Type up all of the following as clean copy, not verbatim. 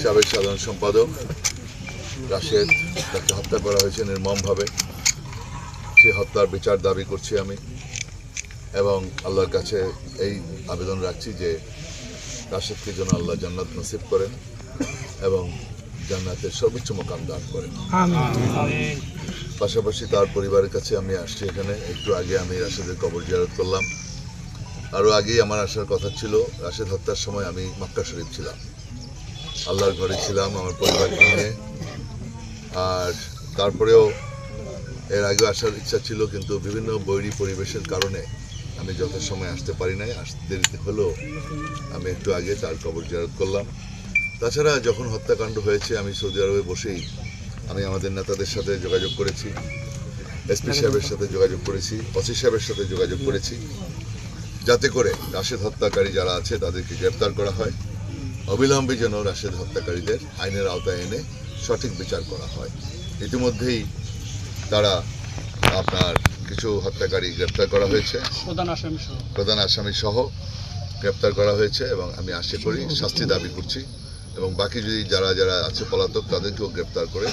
সাবেক সাধারণ সম্পাদক রাশেদ, তাকে হত্যা করা হয়েছে নির্মমভাবে। সেই হত্যার বিচার দাবি করছি আমি, এবং আল্লাহর কাছে এই আবেদন রাখছি যে রাশেদকে যেন আল্লাহ জান্নাত নসিব করেন এবং জান্নাতের সর্বোচ্চ মোকাম দান করেন। পাশাপাশি তার পরিবারের কাছে আমি আসছি। এখানে একটু আগে আমি রাশেদের কবর জিয়ারত করলাম। আরও আগেই আমার আসার কথা ছিল। রাশেদ হত্যার সময় আমি মক্কা শরীফ ছিলাম, আল্লাহর ঘরে ছিলাম আমার পরিবারকে নিয়ে। আর তারপরেও এর আগেও আসার ইচ্ছা ছিল, কিন্তু বিভিন্ন বৈরী পরিবেশের কারণে আমি যথাসময়ে আসতে পারি নাই। আসতে দেরিতে হলেও আমি একটু আগে তার কবর জিয়ারত করলাম। তাছাড়া যখন হত্যাকাণ্ড হয়েছে আমি সৌদি আরবে বসেই আমি আমাদের নেতাদের সাথে যোগাযোগ করেছি, এসপি সাহেবের সাথে যোগাযোগ করেছি, ওসি সাহেবের সাথে যোগাযোগ করেছি, যাতে করে রাশেদ হত্যাকারী যারা আছে তাদেরকে গ্রেপ্তার করা হয়। অবিলম্বে যেন রাশেদ হত্যাকারীদের আইনের আওতায় এনে সঠিক বিচার করা হয়। ইতিমধ্যেই তারা আপনার কিছু হত্যাকারী গ্রেপ্তার করা হয়েছে, প্রধান আসামি সহ গ্রেপ্তার করা হয়েছে, এবং আমি আশা করি শাস্তি দাবি করছি, এবং বাকি যদি যারা যারা আছে পলাতক তাদেরকেও গ্রেপ্তার করে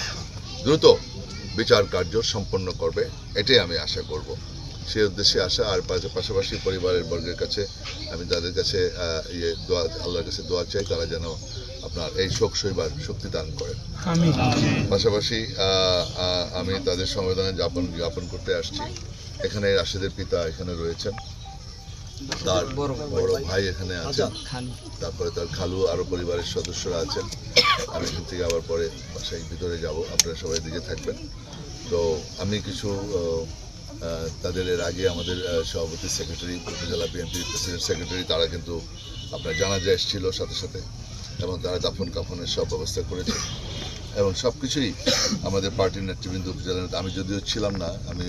দ্রুত বিচার কার্য সম্পন্ন করবে, এটাই আমি আশা করব। সেই উদ্দেশ্যে আসা। আর পাশাপাশি পরিবারের বর্গের কাছে আমি তাদের কাছে দোয়া, আল্লাহর কাছে দোয়া চাই, তারা যেন আপনার এই শোক সইবার শক্তি দান করেন। পাশাপাশি আমি তাদের সমবেদনা জ্ঞাপন করতে আসছি। এখানে রাশেদের পিতা এখানে রয়েছেন, তার বড় ভাই এখানে আছেন, তারপরে তার খালু, আরও পরিবারের সদস্যরা আছেন। আমি এখান থেকে আবার পরে বাসায় ভিতরে যাব, আপনারা সবাই দিকে থাকবেন। তো আমি কিছু তাদের এর আগে আমাদের সভাপতি সেক্রেটারি, উপজেলা বিএনপির প্রেসিডেন্ট সেক্রেটারি, তারা কিন্তু আপনার জানাজা এসেছিল সাথে সাথে, এবং তারা দাফন কাফনের সব ব্যবস্থা করেছে, এবং সব কিছুই আমাদের পার্টির নেতৃবৃন্দ, উপজেলা নেতা, আমি যদিও ছিলাম না, আমি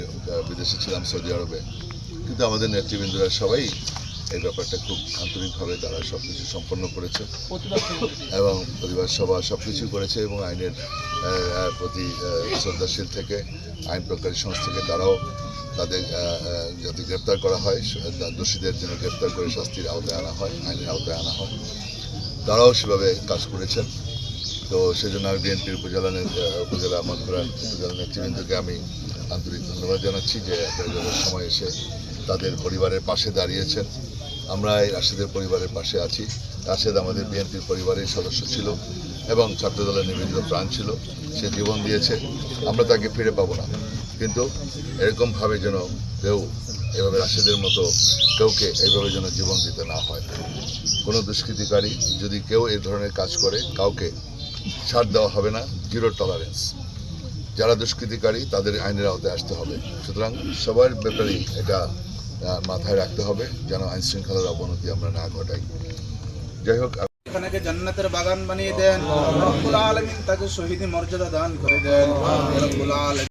বিদেশে ছিলাম সৌদি আরবে, কিন্তু আমাদের নেতৃবৃন্দরা সবাই এই ব্যাপারটা খুব আন্তরিকভাবে তারা সব কিছু সম্পন্ন করেছে, এবং পরিবার সভা সব কিছু করেছে, এবং আইনের প্রতি শ্রদ্ধাশীল থেকে আইন প্রকারী সংস্থা থেকে তারাও তাদের যাতে গ্রেপ্তার করা হয়, দোষীদের যেন গ্রেপ্তার করে শাস্তির আওতায় আনা হয়, আইনের আওতায় আনা হয়, তারাও সেভাবে কাজ করেছেন। তো সেজন্য আমি বিএনপির উপজেলা মানপুরান উপজেলা নেতৃবৃন্দকে আমি আন্তরিক ধন্যবাদ জানাচ্ছি যে প্রয়োজনের সময় এসে তাদের পরিবারের পাশে দাঁড়িয়েছেন। আমরা এই রাশেদের পরিবারের পাশে আছি। রাশেদ আমাদের বিএনপির পরিবারের সদস্য ছিল এবং ছাত্রদলের নিবেদিত প্রাণ ছিল, সে জীবন দিয়েছে, আমরা তাকে ফিরে পাবো না, কিন্তু এরকমভাবে যেন কেউ এভাবে রাশেদের মতো কেউকে এইভাবে যেন জীবন দিতে না হয়। কোনো দুষ্কৃতিকারী যদি কেউ এই ধরনের কাজ করে কাউকে ছাড় দেওয়া হবে না, জিরো টলারেন্স। যারা দুষ্কৃতিকারী তাদের আইনের আওতায় আসতে হবে। সুতরাং সবার ব্যাপারেই এটা মাথায় রাখতে হবে যেন আইন শৃঙ্খলার অবনতি আমরা না ঘটাই। যাই হোক, এখানে জান্নাতের বাগান বানিয়ে দেন, রব্বুল আলামিন তাকে শহীদি মর্যাদা দান করে দেন। রব্বুল আলামিন